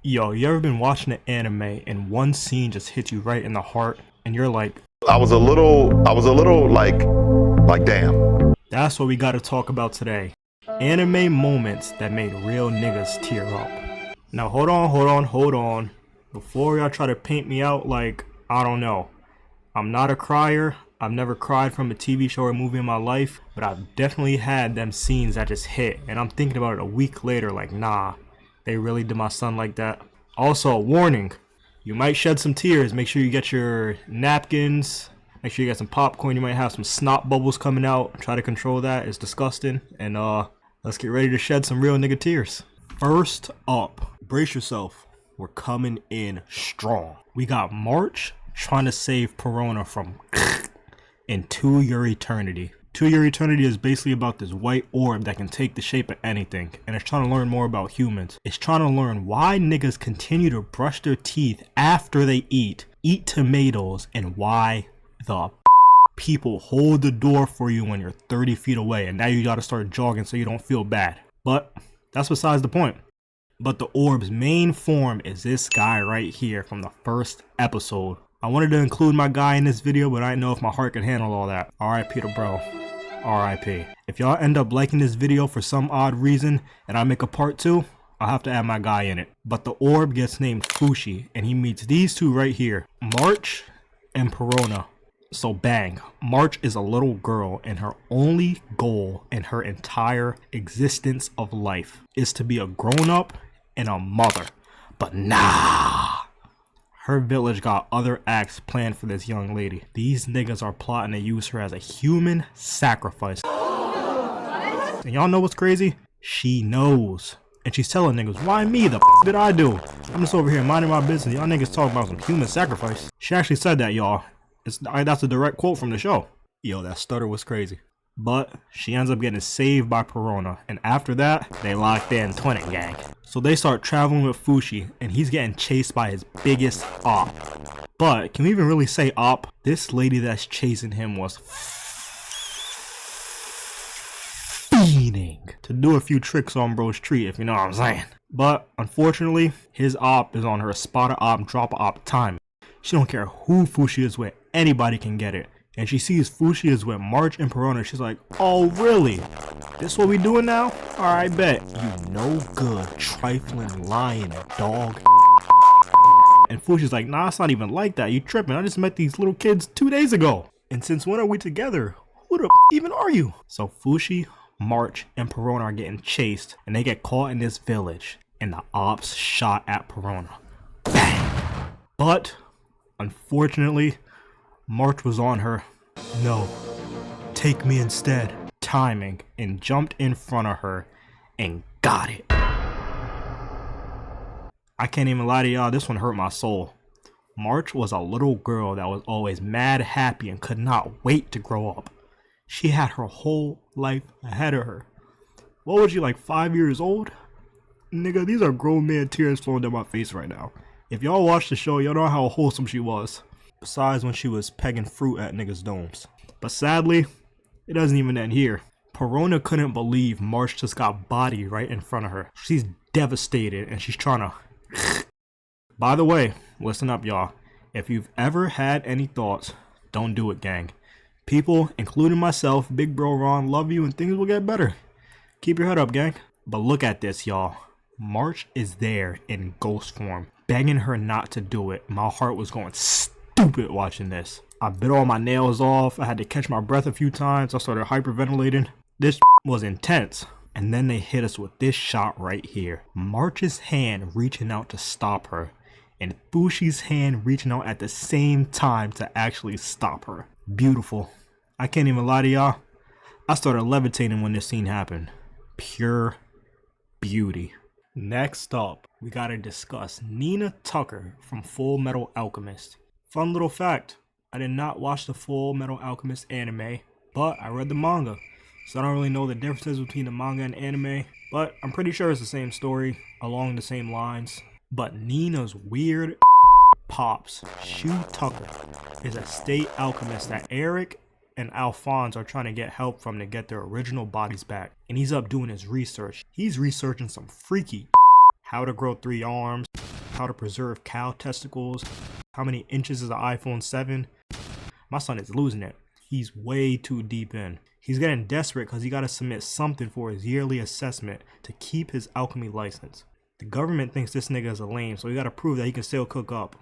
Yo, you ever been watching an anime and one scene just hits you right in the heart and you're like, I was a little like, damn. that's what we gotta talk about today. Anime moments that made real niggas tear up. Now hold on. Before y'all try to paint me out like, I don't know. I'm not a crier. I've never cried from a TV show or movie in my life, but I've definitely had them scenes that just hit, and I'm thinking about it a week later like, nah, they really did my son like that. Also, warning, you might shed some tears. Make sure you get your napkins. Make sure you get some popcorn. You might have some snot bubbles coming out. Try to control that. It's disgusting. And let's get ready to shed some real nigga tears. First up, brace yourself. We're coming in strong. We got March trying to save Perona from into Your Eternity. To Your Eternity is basically about this white orb that can take the shape of anything, and it's trying to learn more about humans. It's trying to learn why niggas continue to brush their teeth after they eat tomatoes, and why the people hold the door for you when you're 30 feet away, and now you gotta start jogging so you don't feel bad. But that's besides the point. But the orb's main form is this guy right here from the first episode. I wanted to include my guy in this video, but I didn't know if my heart could handle all that. R.I.P. to bro. R.I.P. If y'all end up liking this video for some odd reason and I make a part 2, I'll have to add my guy in it. But the orb gets named Fushi, and he meets these two right here, March and Perona. So bang, March is a little girl, and her only goal in her entire existence of life is to be a grown-up and a mother. But nah, her village got other acts planned for this young lady. These niggas are plotting to use her as a human sacrifice. And y'all know what's crazy? She knows. And she's telling niggas, why me? The did I do? I'm just over here minding my business. Y'all niggas talking about some human sacrifice. She actually said that, y'all. That's a direct quote from the show. Yo, that stutter was crazy. But she ends up getting saved by Perona, and after that, they locked in twinning gang. So they start traveling with Fushi, and he's getting chased by his biggest op. But can we even really say op? This lady that's chasing him was fiending to do a few tricks on bro's tree, if you know what I'm saying. But unfortunately, his op is on her spot a op, drop a op time. She don't care who Fushi is with, anybody can get it. And she sees Fushi is with March and Perona. She's like, oh really? This what we doing now? Alright, bet. You no good, trifling, lying dog. And Fushi's like, nah, it's not even like that. You tripping. I just met these little kids 2 days ago. And since when are we together? Who the even are you? So Fushi, March, and Perona are getting chased, and they get caught in this village. And the ops shot at Perona. Bang! But unfortunately, March was on her. No, take me instead. Timing, and jumped in front of her and got it. I can't even lie to y'all, this one hurt my soul. March was a little girl that was always mad happy and could not wait to grow up. She had her whole life ahead of her. What was she, like 5 years old? Nigga, these are grown man tears flowing down my face right now. If y'all watch the show, y'all know how wholesome she was. Besides when she was pegging fruit at niggas' domes. But sadly, it doesn't even end here. Perona couldn't believe March just got bodied right in front of her. She's devastated and she's trying to... By the way, listen up y'all. If you've ever had any thoughts, don't do it, gang. People, including myself, Big Bro Ron, love you and things will get better. Keep your head up, gang. But look at this, y'all. March is there in ghost form, begging her not to do it. My heart was going stupid watching this. I bit all my nails off. I had to catch my breath a few times. I started hyperventilating. This was intense. And then they hit us with this shot right here. March's hand reaching out to stop her, and Fushi's hand reaching out at the same time to actually stop her. Beautiful. I can't even lie to y'all. I started levitating when this scene happened. Pure beauty. Next up, we gotta discuss Nina Tucker from Fullmetal Alchemist. Fun little fact, I did not watch the Fullmetal Alchemist anime, but I read the manga. So I don't really know the differences between the manga and anime, but I'm pretty sure it's the same story, along the same lines. But Nina's weird pops, Shu Tucker, is a state alchemist that Eric and Alphonse are trying to get help from to get their original bodies back. And he's up doing his research. He's researching some freaky how to grow 3 arms, how to preserve cow testicles, how many inches is an iPhone 7. My son is losing it. He's way too deep in. He's getting desperate because he got to submit something for his yearly assessment to keep his alchemy license. The government thinks this nigga is a lame, so he got to prove that he can still cook up.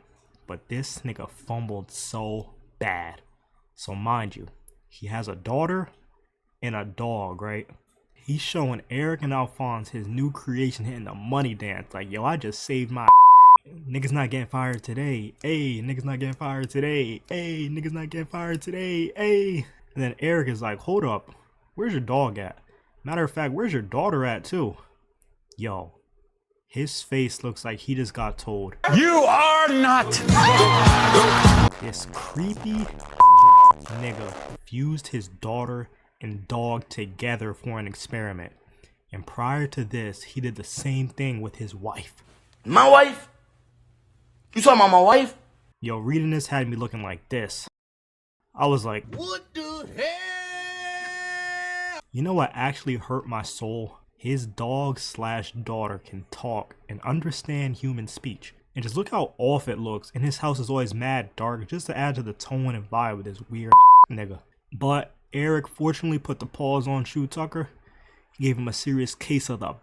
But this nigga fumbled so bad. So mind you, he has a daughter and a dog, right? He's showing Eric and Alphonse his new creation hitting the money dance. Like, yo, I just saved my niggas not getting fired today. Ayy, niggas not getting fired today. Ayy, niggas not getting fired today. Ayy. And then Eric is like, hold up, where's your dog at? Matter of fact, where's your daughter at too? Yo, his face looks like he just got told, You are not! This creepy nigga fused his daughter and dog together for an experiment. And prior to this, he did the same thing with his wife. My wife? You talking about my wife? Yo, reading this had me looking like this. I was like, What the hell? you know what actually hurt my soul? His dog slash daughter can talk and understand human speech. And just look how off it looks, and his house is always mad dark just to add to the tone and vibe with this weird nigga. But Eric fortunately put the pause on Shu Tucker. He gave him a serious case of the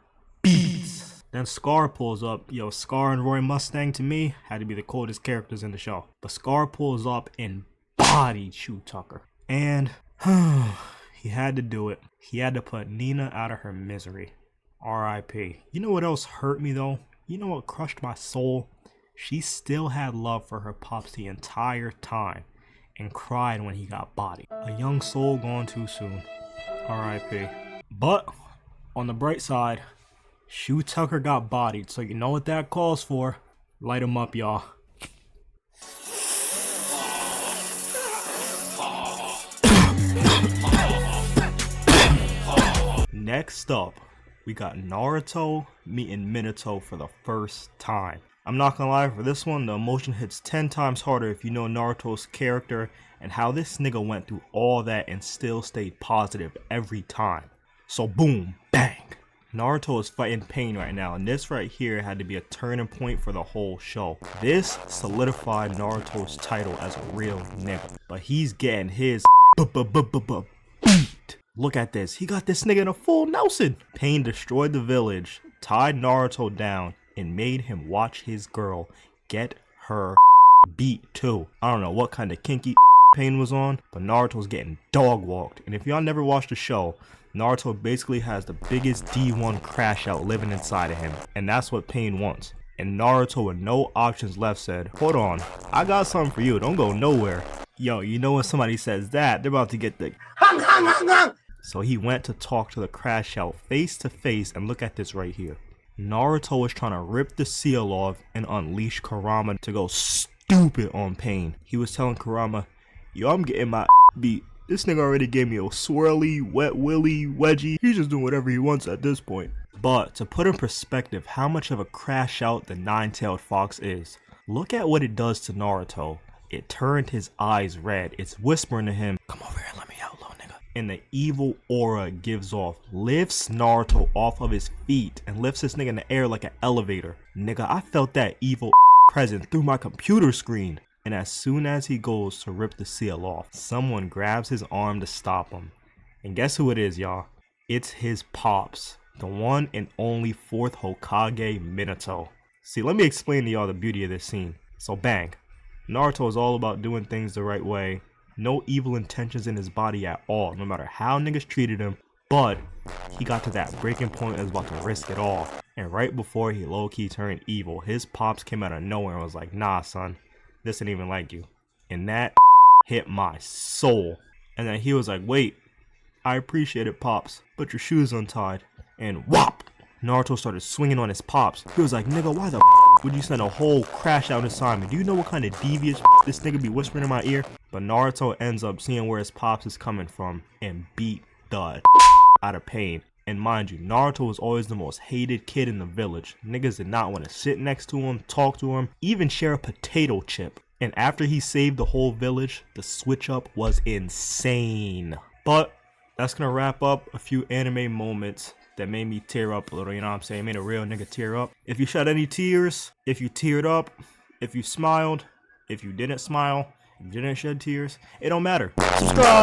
beats. Then Scar pulls up. Yo, Scar and Roy Mustang to me had to be the coldest characters in the show. But Scar pulls up and bodied Shu Tucker. And he had to do it. He had to put Nina out of her misery. R.I.P. You know what else hurt me though? You know what crushed my soul? She still had love for her pops the entire time and cried when he got bodied. A young soul gone too soon. R.I.P. But on the bright side, Shu Tucker got bodied, so you know what that calls for. Light him up, y'all. Next up, we got Naruto meeting Minato for the first time. I'm not gonna lie, for this one, the emotion hits 10 times harder if you know Naruto's character and how this nigga went through all that and still stayed positive every time. So boom, bang. Naruto is fighting pain right now, and this right here had to be a turning point for the whole show. This solidified Naruto's title as a real nigga, but he's getting his beat. Look at this, he got this nigga in a full Nelson. Pain destroyed the village, tied Naruto down, and made him watch his girl get her beat too. I don't know what kind of kinky Pain was on, but Naruto's getting dog walked. And if y'all never watched the show, Naruto basically has the biggest D1 crash out living inside of him, and that's what Pain wants. And Naruto with no options left said, hold on, I got something for you, don't go nowhere. Yo, you know when somebody says that, they're about to get the So he went to talk to the crash out face to face, and look at this right here. Naruto was trying to rip the seal off and unleash Kurama to go stupid on Pain. He was telling Kurama, yo, I'm getting my beat. This nigga already gave me a swirly, wet willy, wedgie. He's just doing whatever he wants at this point. But to put in perspective how much of a crash out the nine-tailed fox is, look at what it does to Naruto. It turned his eyes red. It's whispering to him, come over here and let me out, little nigga. And the evil aura it gives off lifts Naruto off of his feet and lifts this nigga in the air like an elevator. Nigga, I felt that evil presence through my computer screen. And as soon as he goes to rip the seal off, someone grabs his arm to stop him. And guess who it is, y'all? It's his pops, the one and only 4th Hokage, Minato. See, let me explain to y'all the beauty of this scene. So bang, Naruto is all about doing things the right way. No evil intentions in his body at all, no matter how niggas treated him. But he got to that breaking point and was about to risk it all. And right before he low-key turned evil, his pops came out of nowhere and was like, nah son, this ain't even like you. And that hit my soul. And then he was like, wait, I appreciate it, pops, but your shoe's untied. And whop! Naruto started swinging on his pops. He was like, nigga, why the would you send a whole crash out assignment? Do you know what kind of devious this nigga be whispering in my ear? But Naruto ends up seeing where his pops is coming from and beat the out of Pain. And mind you, Naruto was always the most hated kid in the village. Niggas did not want to sit next to him, talk to him, even share a potato chip. And after he saved the whole village, the switch up was insane. But that's gonna wrap up a few anime moments that made me tear up a little, you know what I'm saying? Made a real nigga tear up. If you shed any tears, if you teared up, if you smiled, if you didn't smile, if you didn't shed tears, it don't matter. Subscribe!